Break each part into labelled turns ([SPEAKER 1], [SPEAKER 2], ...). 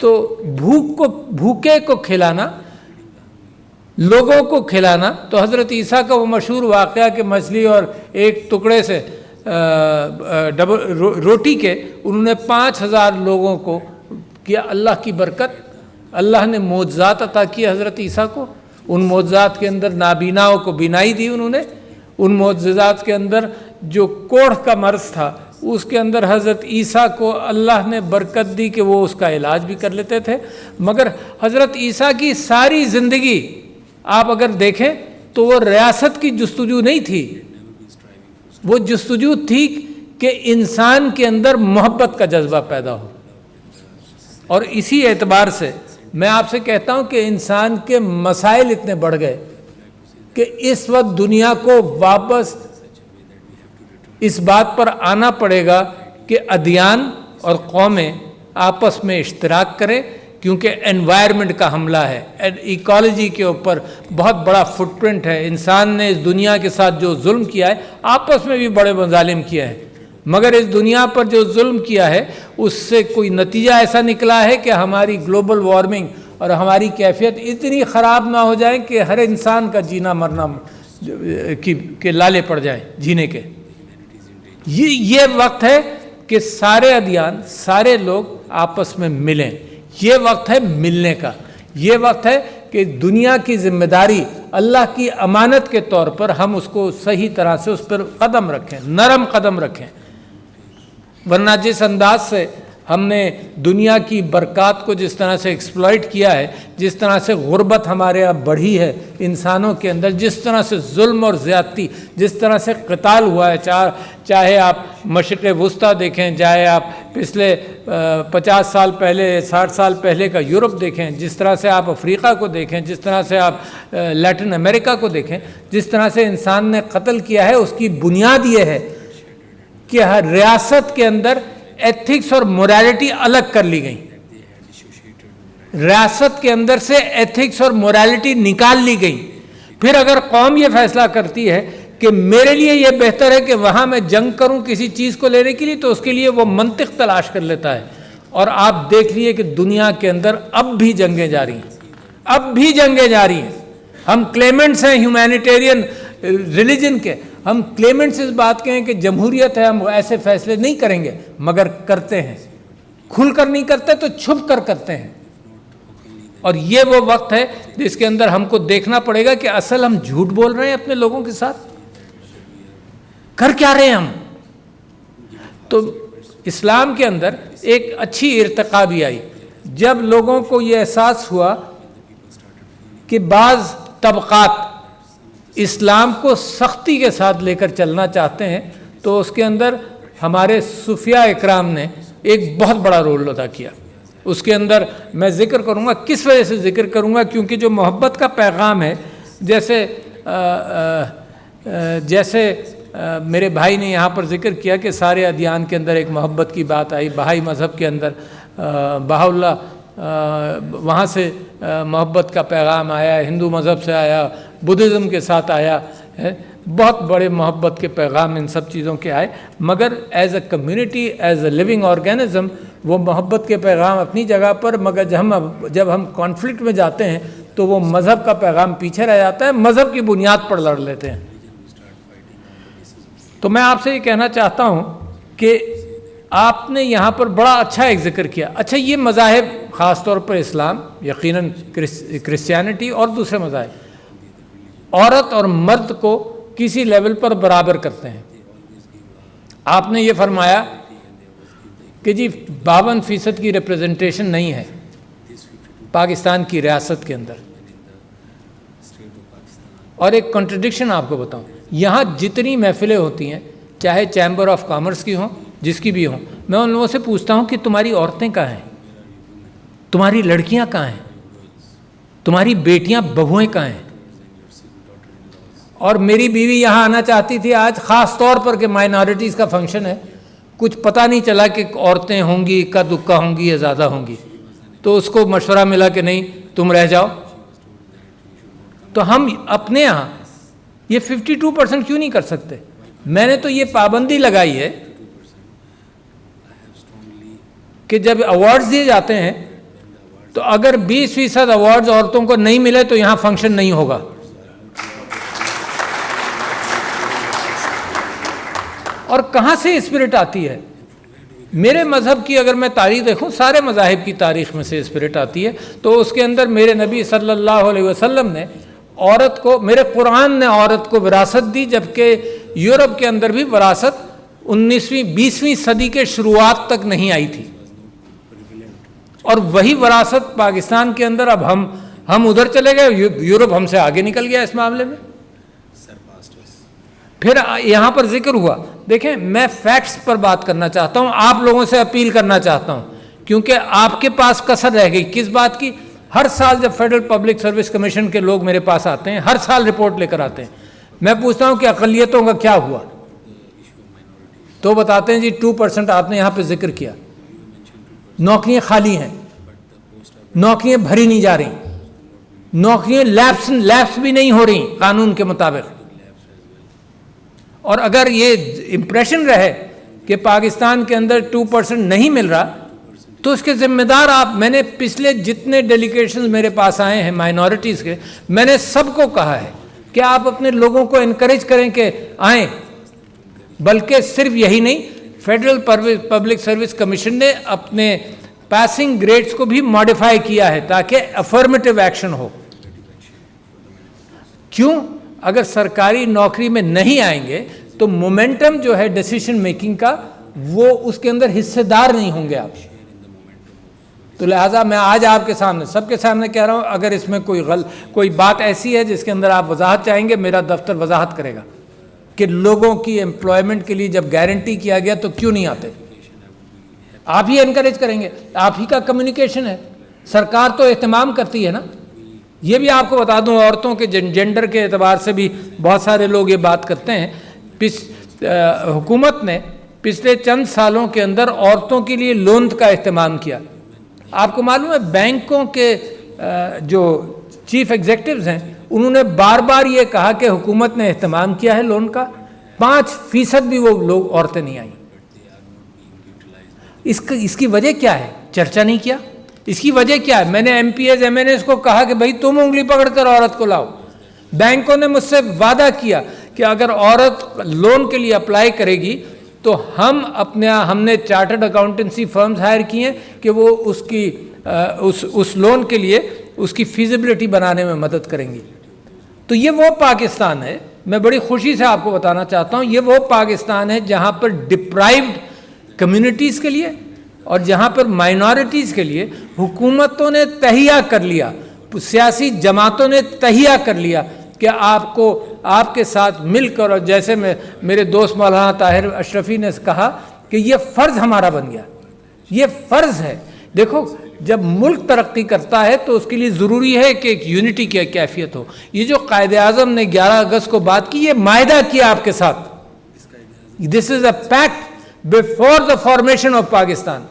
[SPEAKER 1] تو بھوکے کو کھلانا، لوگوں کو کھلانا، تو حضرت عیسیٰ کا وہ مشہور واقعہ کہ مچھلی اور ایک ٹکڑے سے روٹی کے انہوں نے 5000 لوگوں کو کیا، اللہ کی برکت، اللہ نے معجزات عطا کیے حضرت عیسیٰ کو، ان معجزات کے اندر نابیناؤں کو بینائی دی انہوں نے، ان معجزات کے اندر جو کوڑھ کا مرض تھا اس کے اندر حضرت عیسیٰ کو اللہ نے برکت دی کہ وہ اس کا علاج بھی کر لیتے تھے۔ مگر حضرت عیسیٰ کی ساری زندگی آپ اگر دیکھیں تو وہ ریاست کی جستجو نہیں تھی، وہ جستجو تھی کہ انسان کے اندر محبت کا جذبہ پیدا ہو۔ اور اسی اعتبار سے میں آپ سے کہتا ہوں کہ انسان کے مسائل اتنے بڑھ گئے کہ اس وقت دنیا کو واپس اس بات پر آنا پڑے گا کہ ادیان اور قومیں آپس میں اشتراک کریں، کیونکہ انوائرمنٹ کا حملہ ہے، ایکالوجی کے اوپر بہت بڑا فٹ پرنٹ ہے۔ انسان نے اس دنیا کے ساتھ جو ظلم کیا ہے، آپس میں بھی بڑے مظالم کیا ہے، مگر اس دنیا پر جو ظلم کیا ہے اس سے کوئی نتیجہ ایسا نکلا ہے کہ ہماری گلوبل وارمنگ اور ہماری کیفیت اتنی خراب نہ ہو جائے کہ ہر انسان کا جینا مرنا کے لالے پڑ جائیں جینے کے۔ یہ وقت ہے کہ سارے ادیان، سارے لوگ آپس میں ملیں، یہ وقت ہے ملنے کا، یہ وقت ہے کہ دنیا کی ذمہ داری اللہ کی امانت کے طور پر ہم اس کو صحیح طرح سے اس پر قدم رکھیں، نرم قدم رکھیں۔ ورنہ جس انداز سے ہم نے دنیا کی برکات کو جس طرح سے ایکسپلائٹ کیا ہے، جس طرح سے غربت ہمارے یہاں بڑھی ہے انسانوں کے اندر، جس طرح سے ظلم اور زیادتی، جس طرح سے قتال ہوا ہے، چاہے آپ مشرق وسطیٰ دیکھیں، چاہے آپ پچھلے 50 سال پہلے 60 سال پہلے کا یورپ دیکھیں، جس طرح سے آپ افریقہ کو دیکھیں، جس طرح سے آپ لیٹن امریکہ کو دیکھیں، جس طرح سے انسان نے قتل کیا ہے، اس کی بنیاد یہ ہے کہ ہر ریاست کے اندر ایتھکس اور موریلٹی الگ کر لی گئی، ریاست کے اندر سے ایتھکس اور موریلٹی نکال لی گئی۔ پھر اگر قوم یہ فیصلہ کرتی ہے کہ میرے لیے یہ بہتر ہے کہ وہاں میں جنگ کروں کسی چیز کو لینے کے لیے، تو اس کے لیے وہ منطق تلاش کر لیتا ہے۔ اور آپ دیکھ لیے کہ دنیا کے اندر اب بھی جنگیں جاری ہیں، اب بھی جنگیں جاری ہیں۔ ہم کلیمنٹس ہیں ہیومینیٹیرین ریلیجن کے، ہم کلیمنٹس اس بات کے ہیں کہ جمہوریت ہے، ہم ایسے فیصلے نہیں کریں گے، مگر کرتے ہیں، کھل کر نہیں کرتے تو چھپ کر کرتے ہیں۔ اور یہ وہ وقت ہے جس کے اندر ہم کو دیکھنا پڑے گا کہ اصل ہم جھوٹ بول رہے ہیں اپنے لوگوں کے ساتھ، کر کیا رہے ہیں ہم۔ تو اسلام کے اندر ایک اچھی ارتقا بھی آئی جب لوگوں کو یہ احساس ہوا کہ بعض طبقات اسلام کو سختی کے ساتھ لے کر چلنا چاہتے ہیں، تو اس کے اندر ہمارے صوفیاء اکرام نے ایک بہت بڑا رول ادا کیا۔ اس کے اندر میں ذکر کروں گا، کس وجہ سے ذکر کروں گا، کیونکہ جو محبت کا پیغام ہے، جیسے میرے بھائی نے یہاں پر ذکر کیا کہ سارے ادیان کے اندر ایک محبت کی بات آئی، بہائی مذہب کے اندر بہاءاللہ وہاں سے محبت کا پیغام آیا، ہندو مذہب سے آیا، بدھزم کے ساتھ آیا ہے، بہت بڑے محبت کے پیغام ان سب چیزوں کے آئے، مگر as a community, as a living organism, وہ محبت کے پیغام اپنی جگہ پر، مگر جب ہم کانفلکٹ میں جاتے ہیں تو وہ مذہب کا پیغام پیچھے رہ جاتا ہے، مذہب کی بنیاد پر لڑ لیتے ہیں۔ تو میں آپ سے یہ کہنا چاہتا ہوں کہ آپ نے یہاں پر بڑا اچھا ایک ذکر کیا۔ اچھا، یہ مذاہب خاص طور پر اسلام، یقیناً کرسچینٹی اور دوسرے مذاہب، عورت اور مرد کو کسی لیول پر برابر کرتے ہیں۔ آپ نے یہ فرمایا کہ جی 52% کی ریپریزنٹیشن نہیں ہے پاکستان کی ریاست کے اندر۔ اور ایک کنٹرڈکشن آپ کو بتاؤں، یہاں جتنی محفلیں ہوتی ہیں، چاہے چیمبر آف کامرس کی ہوں، جس کی بھی ہوں، میں ان لوگوں سے پوچھتا ہوں کہ تمہاری عورتیں کہاں ہیں، تمہاری لڑکیاں کہاں ہیں، تمہاری بیٹیاں بہویں کہاں ہیں؟ اور میری بیوی یہاں آنا چاہتی تھی آج، خاص طور پر کہ مائنارٹیز کا فنکشن ہے، کچھ پتہ نہیں چلا کہ عورتیں ہوں گی، اکا دکا ہوں گی یا زیادہ ہوں گی، تو اس کو مشورہ ملا کہ نہیں تم رہ جاؤ۔ تو ہم اپنے یہاں یہ 52% کیوں نہیں کر سکتے؟ میں نے تو یہ پابندی لگائی ہے کہ جب ایوارڈز دیے جاتے ہیں تو اگر 20% ایوارڈز عورتوں کو نہیں ملے تو یہاں فنکشن نہیں ہوگا. اور کہاں سے اسپرٹ آتی ہے؟ میرے مذہب کی اگر میں تاریخ دیکھوں، سارے مذاہب کی تاریخ میں سے اسپرٹ آتی ہے. تو اس کے اندر میرے نبی صلی اللہ علیہ وسلم نے عورت کو، میرے قرآن نے عورت کو وراثت دی، جبکہ یورپ کے اندر بھی وراثت 19ویں 20ویں صدی کے شروعات تک نہیں آئی تھی. اور وہی وراثت پاکستان کے اندر اب ہم ادھر چلے گئے، یورپ ہم سے آگے نکل گیا اس معاملے میں. پھر یہاں پر ذکر ہوا، دیکھیں میں فیکٹس پر بات کرنا چاہتا ہوں، آپ لوگوں سے اپیل کرنا چاہتا ہوں، کیونکہ آپ کے پاس کسر رہ گئی کس بات کی. ہر سال جب فیڈرل پبلک سروس کمیشن کے لوگ میرے پاس آتے ہیں، ہر سال رپورٹ لے کر آتے ہیں، میں پوچھتا ہوں کہ اقلیتوں کا کیا ہوا، تو بتاتے ہیں جی 2% آپ نے یہاں پہ ذکر کیا، نوکریاں خالی ہیں، نوکریاں بھری نہیں جا رہی، نوکریاں لیپس بھی نہیں ہو رہی قانون کے مطابق. اور اگر یہ امپریشن رہے کہ پاکستان کے اندر 2% نہیں مل رہا تو اس کے ذمہ دار آپ، میں نے پچھلے جتنے ڈیلیگیشنز میرے پاس آئے ہیں مائنورٹیز کے، میں نے سب کو کہا ہے کہ آپ اپنے لوگوں کو انکریج کریں کہ آئیں. بلکہ صرف یہی نہیں، فیڈرل پبلک سروس کمیشن نے اپنے پاسنگ گریڈز کو بھی ماڈیفائی کیا ہے تاکہ افرمیٹیو ایکشن ہو. کیوں؟ اگر سرکاری نوکری میں نہیں آئیں گے تو مومنٹم جو ہے ڈیسیشن میکنگ کا، وہ اس کے اندر حصے دار نہیں ہوں گے آپ. تو لہٰذا میں آج آپ کے سامنے، سب کے سامنے کہہ رہا ہوں، اگر اس میں کوئی بات ایسی ہے جس کے اندر آپ وضاحت چاہیں گے، میرا دفتر وضاحت کرے گا کہ لوگوں کی امپلائمنٹ کے لیے جب گارنٹی کیا گیا تو کیوں نہیں آتے. آپ ہی انکریج کریں گے، آپ ہی کا کمیونیکیشن ہے. سرکار تو اہتمام کرتی ہے نا. یہ بھی آپ کو بتا دوں، عورتوں کے جینڈر کے اعتبار سے بھی بہت سارے لوگ یہ بات کرتے ہیں. حکومت نے پچھلے چند سالوں کے اندر عورتوں کے لیے لون کا اہتمام کیا. آپ کو معلوم ہے بینکوں کے جو چیف ایگزیکٹوز ہیں انہوں نے بار بار یہ کہا کہ حکومت نے اہتمام کیا ہے لون کا، 5% بھی وہ لوگ عورتیں نہیں آئیں. اس کی وجہ کیا ہے؟ چرچا نہیں کیا. اس کی وجہ کیا ہے؟ میں نے MPAs MNAs کو کہا کہ بھائی تم انگلی پکڑ کر عورت کو لاؤ. بینکوں نے مجھ سے وعدہ کیا کہ اگر عورت لون کے لیے اپلائی کرے گی تو ہم نے چارٹرڈ اکاؤنٹنسی فرمز ہائر کی ہیں کہ وہ اس لون کے لیے اس کی فیزیبلٹی بنانے میں مدد کریں گی. تو یہ وہ پاکستان ہے، میں بڑی خوشی سے آپ کو بتانا چاہتا ہوں، یہ وہ پاکستان ہے جہاں پر ڈپرائیوڈ کمیونٹیز کے لیے اور جہاں پر مائنورٹیز کے لیے حکومتوں نے تہیہ کر لیا، سیاسی جماعتوں نے تہیہ کر لیا کہ آپ کے ساتھ مل کر، اور جیسے میرے دوست مولانا طاہر اشرفی نے کہا کہ یہ فرض ہمارا بن گیا، یہ فرض ہے. دیکھو جب ملک ترقی کرتا ہے تو اس کے لیے ضروری ہے کہ ایک یونٹی کی کیفیت ہو. یہ جو قائد اعظم نے 11 اگست کو بات کی، یہ معاہدہ کیا آپ کے ساتھ. This is a pact before the formation of Pakistan.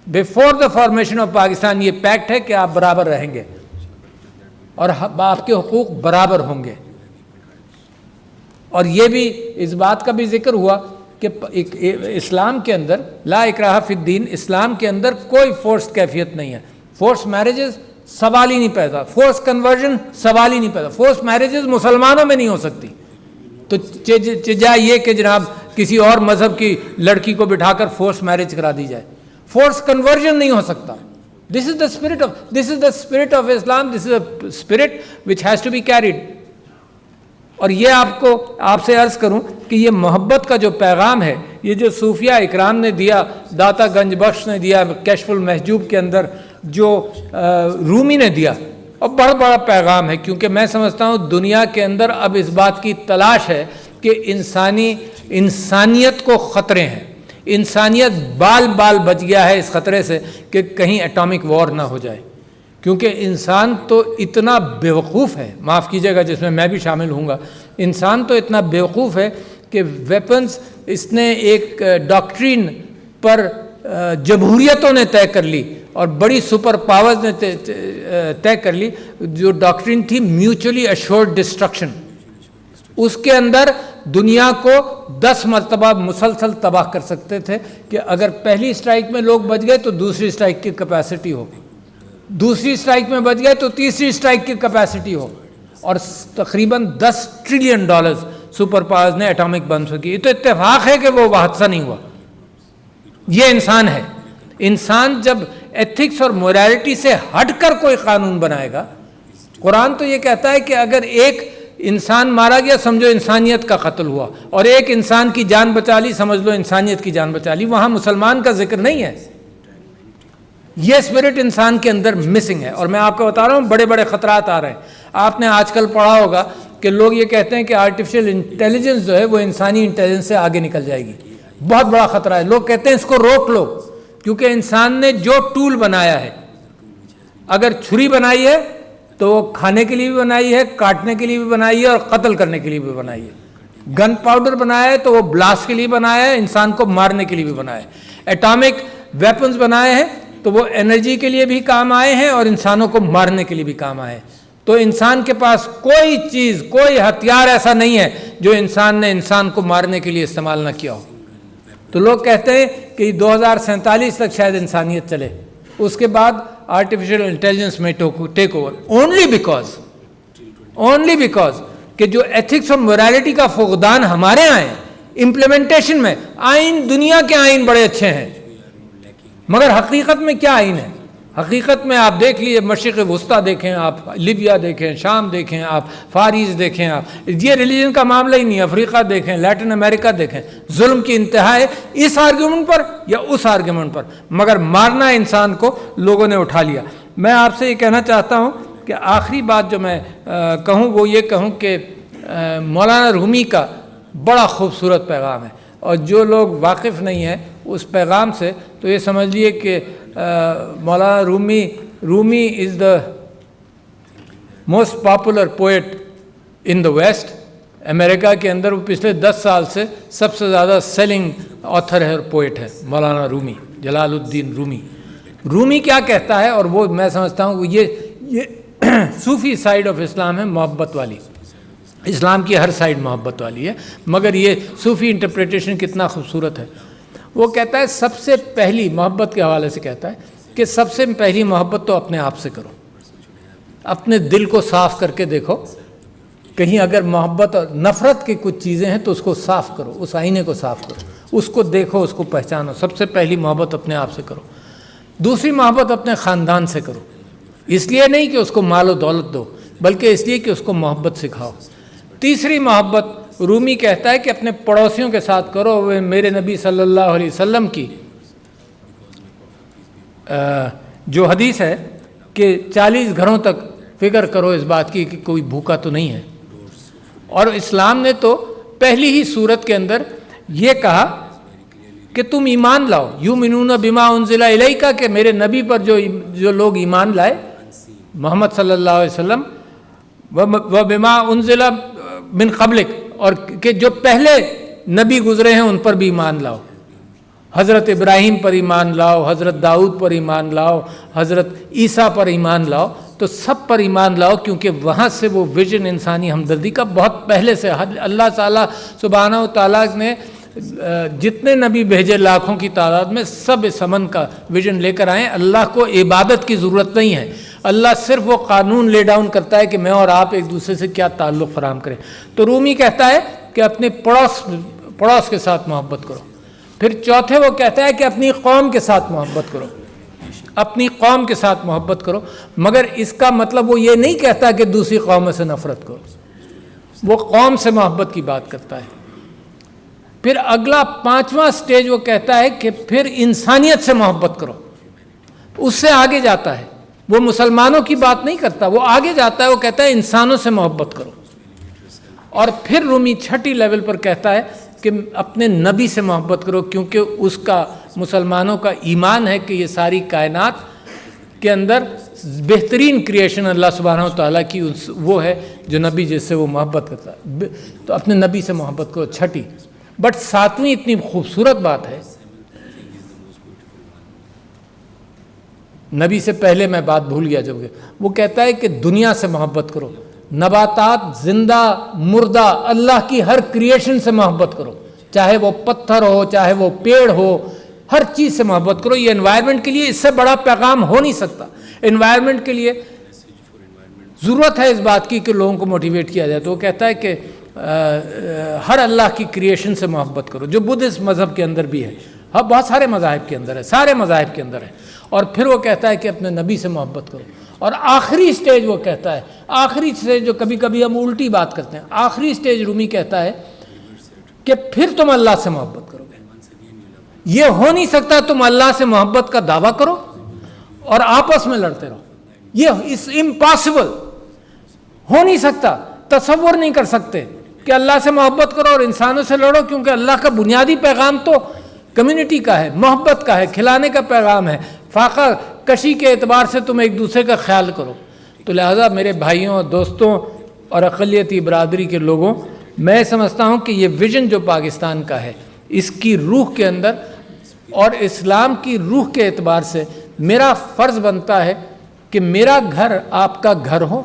[SPEAKER 1] Before the formation of Pakistan یہ پیکٹ ہے کہ آپ برابر رہیں گے اور آپ کے حقوق برابر ہوں گے. اور یہ بھی اس بات کا بھی ذکر ہوا کہ اسلام کے اندر لا اکراہ فی الدین، اسلام کے اندر کوئی فورس کیفیت نہیں ہے. فورس میرجز سوال ہی نہیں پیدا، فورس کنورژن سوال ہی نہیں پیدا. فورس میرجز مسلمانوں میں نہیں ہو سکتی. تو چجا یہ کہ جناب کسی اور مذہب کی لڑکی کو بٹھا کر فورس میرج کرا دی جائے، فورس کنورژن نہیں ہو سکتا. This is the spirit of Islam. This is a spirit which has to be carried. اور یہ آپ سے عرض کروں کہ یہ محبت کا جو پیغام ہے، یہ جو صوفیہ اکرام نے دیا، داتا گنج بخش نے دیا کشف المحجوب کے اندر، جو رومی نے دیا، اور بڑا بڑا پیغام ہے. کیونکہ میں سمجھتا ہوں دنیا کے اندر اب اس بات کی تلاش ہے کہ انسانیت کو خطرے ہیں. انسانیت بال بچ گیا ہے اس خطرے سے کہ کہیں ایٹامک وار نہ ہو جائے. کیونکہ انسان تو اتنا بیوقوف ہے، معاف کیجیے گا جس میں بھی شامل ہوں گا، انسان تو اتنا بیوقوف ہے کہ ویپنز اس نے ایک ڈاکٹرین پر جمہوریتوں نے طے کر لی اور بڑی سپر پاورز نے طے کر لی، جو ڈاکٹرین تھی میوچولی ایشورڈ ڈسٹرکشن. اس کے اندر دنیا کو 10 مرتبہ مسلسل تباہ کر سکتے تھے کہ اگر پہلی اسٹرائک میں لوگ بچ گئے تو دوسری اسٹرائک کی کیپیسٹی ہو. دوسری اسٹرائک میں بچ گئے تو تیسری اسٹرائک کی کیپیسٹی ہو، اور تقریباً $10 ٹریلین سپر پاورز نے ایٹامک بمز کی. یہ تو اتفاق ہے کہ وہ حادثہ نہیں ہوا. یہ انسان ہے. انسان جب ایتھکس اور موریلٹی سے ہٹ کر کوئی قانون بنائے گا، قرآن تو یہ کہتا ہے کہ اگر ایک انسان مارا گیا سمجھو انسانیت کا قتل ہوا، اور ایک انسان کی جان بچا لی سمجھ لو انسانیت کی جان بچا لی. وہاں مسلمان کا ذکر نہیں ہے. یہ اسپرٹ انسان کے اندر مسنگ ہے. اور میں آپ کو بتا رہا ہوں بڑے بڑے خطرات آ رہے ہیں. آپ نے آج کل پڑھا ہوگا کہ لوگ یہ کہتے ہیں کہ آرٹیفیشل انٹیلیجنس جو ہے وہ انسانی انٹیلیجنس سے آگے نکل جائے گی. بہت بڑا خطرہ ہے. لوگ کہتے ہیں اس کو روک لو، کیونکہ انسان نے جو ٹول بنایا ہے، اگر چھری بنائی ہے تو وہ کھانے کے لیے بھی بنائی ہے، کاٹنے کے لیے بھی بنائی ہے، اور قتل کرنے کے لیے بھی بنائی ہے. گن پاؤڈر بنایا ہے تو وہ بلاسٹ کے لیے بنایا ہے، انسان کو مارنے کے لیے بھی بنایا ہے. ایٹامک ویپنز بنائے ہیں تو وہ انرجی کے لیے بھی کام آئے ہیں اور انسانوں کو مارنے کے لیے بھی کام آئے ہیں. تو انسان کے پاس کوئی چیز، کوئی ہتھیار ایسا نہیں ہے جو انسان نے انسان کو مارنے کے لیے استعمال نہ کیا ہو. تو لوگ کہتے ہیں کہ 2047 تک شاید انسانیت چلے، اس کے بعد آرٹیفیشل انٹیلیجنس میں ٹیک اوور. اونلی بیکاز کہ جو ایتھکس اور موریلٹی کا فقدان ہمارے یہاں ہے امپلیمنٹیشن میں. آئین، دنیا کے آئین بڑے اچھے ہیں، مگر حقیقت میں کیا آئین ہے؟ حقیقت میں آپ دیکھ لیجیے، مشرق وسطیٰ دیکھیں، آپ لیبیا دیکھیں، شام دیکھیں، آپ فاریز دیکھیں، آپ یہ ریلیجن کا معاملہ ہی نہیں. افریقہ دیکھیں، لیٹن امریکہ دیکھیں، ظلم کی انتہا ہے اس آرگیومنٹ پر یا اس آرگیومنٹ پر، مگر مارنا انسان کو لوگوں نے اٹھا لیا. میں آپ سے یہ کہنا چاہتا ہوں کہ آخری بات جو میں کہوں وہ یہ کہوں کہ مولانا رومی کا بڑا خوبصورت پیغام ہے، اور جو لوگ واقف نہیں ہیں اس پیغام سے تو یہ سمجھ لیے کہ Maulana Rumi is the most popular poet in the west. امریکہ کے اندر وہ پچھلے 10 سال سے سب سے زیادہ سیلنگ آتھر ہے اور پوئٹ ہے مولانا رومی، جلال الدین رومی. رومی کیا کہتا ہے، اور وہ میں سمجھتا ہوں یہ صوفی سائیڈ آف اسلام ہے، محبت والی. اسلام کی ہر سائیڈ محبت والی ہے، مگر یہ صوفی انٹرپریٹیشن کتنا خوبصورت ہے. وہ کہتا ہے سب سے پہلی محبت کے حوالے سے کہتا ہے کہ سب سے پہلی محبت تو اپنے آپ سے کرو. اپنے دل کو صاف کر کے دیکھو، کہیں اگر محبت اور نفرت کی کچھ چیزیں ہیں تو اس کو صاف کرو، اس آئینے کو صاف کرو، اس کو دیکھو، اس کو پہچانو. سب سے پہلی محبت اپنے آپ سے کرو. دوسری محبت اپنے خاندان سے کرو، اس لیے نہیں کہ اس کو مال و دولت دو، بلکہ اس لیے کہ اس کو محبت سکھاؤ. تیسری محبت رومی کہتا ہے کہ اپنے پڑوسیوں کے ساتھ کرو. وہ میرے نبی صلی اللہ علیہ وسلم کی جو حدیث ہے کہ 40 گھروں تک فکر کرو اس بات کی کہ کوئی بھوکا تو نہیں ہے. اور اسلام نے تو پہلی ہی صورت کے اندر یہ کہا کہ تم ایمان لاؤ. یؤمنون بما انزل الیک، کہ میرے نبی پر جو لوگ ایمان لائے محمد صلی اللہ علیہ وسلم، وبما انزل من قبلک، اور کہ جو پہلے نبی گزرے ہیں ان پر بھی ایمان لاؤ. حضرت ابراہیم پر ایمان لاؤ، حضرت داؤد پر ایمان لاؤ، حضرت عیسیٰ پر ایمان لاؤ. تو سب پر ایمان لاؤ، کیونکہ وہاں سے وہ ویژن انسانی ہمدردی کا بہت پہلے سے اللہ تعالیٰ سبحانہ و تعالیٰ نے جتنے نبی بھیجے لاکھوں کی تعداد میں، سب اس امن کا ویژن لے کر آئے. اللہ کو عبادت کی ضرورت نہیں ہے، اللہ صرف وہ قانون لے ڈاؤن کرتا ہے کہ میں اور آپ ایک دوسرے سے کیا تعلق فراہم کریں. تو رومی کہتا ہے کہ اپنے پڑوس کے ساتھ محبت کرو. پھر چوتھے وہ کہتا ہے کہ اپنی قوم کے ساتھ محبت کرو، اپنی قوم کے ساتھ محبت کرو. مگر اس کا مطلب وہ یہ نہیں کہتا کہ دوسری قوموں سے نفرت کرو، وہ قوم سے محبت کی بات کرتا ہے. پھر اگلا 5واں سٹیج وہ کہتا ہے کہ پھر انسانیت سے محبت کرو. اس سے آگے جاتا ہے، وہ مسلمانوں کی بات نہیں کرتا، وہ آگے جاتا ہے، وہ کہتا ہے انسانوں سے محبت کرو. اور پھر رومی چھٹی لیول پر کہتا ہے کہ اپنے نبی سے محبت کرو، کیونکہ اس کا مسلمانوں کا ایمان ہے کہ یہ ساری کائنات کے اندر بہترین کریشن اللہ سبحانہ و تعالیٰ کی وہ ہے جو نبی جس سے وہ محبت کرتا ہے. تو اپنے نبی سے محبت کرو، چھٹی. بٹ 7ویں اتنی خوبصورت بات ہے، نبی سے پہلے میں بات بھول گیا جب وہ کہتا ہے کہ دنیا سے محبت کرو. نباتات، زندہ مردہ، اللہ کی ہر کریشن سے محبت کرو، چاہے وہ پتھر ہو، چاہے وہ پیڑ ہو، ہر چیز سے محبت کرو. یہ انوائرمنٹ کے لیے اس سے بڑا پیغام ہو نہیں سکتا. انوائرمنٹ کے لیے ضرورت ہے اس بات کی کہ لوگوں کو موٹیویٹ کیا جائے. تو وہ کہتا ہے کہ ہر اللہ کی کریشن سے محبت کرو, جو بدھسٹ مذہب کے اندر بھی ہے, ہاں بہت سارے مذاہب کے اندر ہے, سارے مذاہب کے اندر ہے. اور پھر وہ کہتا ہے کہ اپنے نبی سے محبت کرو. اور آخری سٹیج وہ کہتا ہے, آخری سٹیج جو کبھی کبھی ہم الٹی بات کرتے ہیں, آخری سٹیج رومی کہتا ہے کہ پھر تم اللہ سے محبت کرو گے. یہ ہو نہیں سکتا تم اللہ سے محبت کا دعویٰ کرو اور آپس میں لڑتے رہو. یہ اس امپاسبل ہو نہیں سکتا, تصور نہیں کر سکتے کہ اللہ سے محبت کرو اور انسانوں سے لڑو, کیونکہ اللہ کا بنیادی پیغام تو کمیونٹی کا ہے, محبت کا ہے, کھلانے کا پیغام ہے, فاقہ کشی کے اعتبار سے تم ایک دوسرے کا خیال کرو. تو لہٰذا میرے بھائیوں, دوستوں اور اقلیتی برادری کے لوگوں, میں سمجھتا ہوں کہ یہ ویژن جو پاکستان کا ہے, اس کی روح کے اندر اور اسلام کی روح کے اعتبار سے میرا فرض بنتا ہے کہ میرا گھر آپ کا گھر ہو,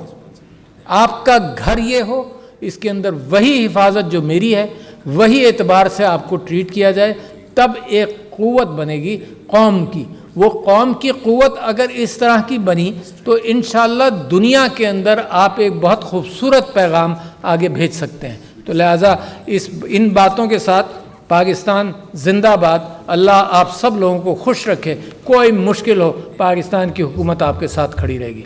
[SPEAKER 1] آپ کا گھر یہ ہو, اس کے اندر وہی حفاظت جو میری ہے, وہی اعتبار سے آپ کو ٹریٹ کیا جائے. تب ایک قوت بنے گی قوم کی. وہ قوم کی قوت اگر اس طرح کی بنی تو انشاءاللہ دنیا کے اندر آپ ایک بہت خوبصورت پیغام آگے بھیج سکتے ہیں. تو لہٰذا ان باتوں کے ساتھ پاکستان زندہ باد. اللہ آپ سب لوگوں کو خوش رکھے. کوئی مشکل ہو, پاکستان کی حکومت آپ کے ساتھ کھڑی رہے گی.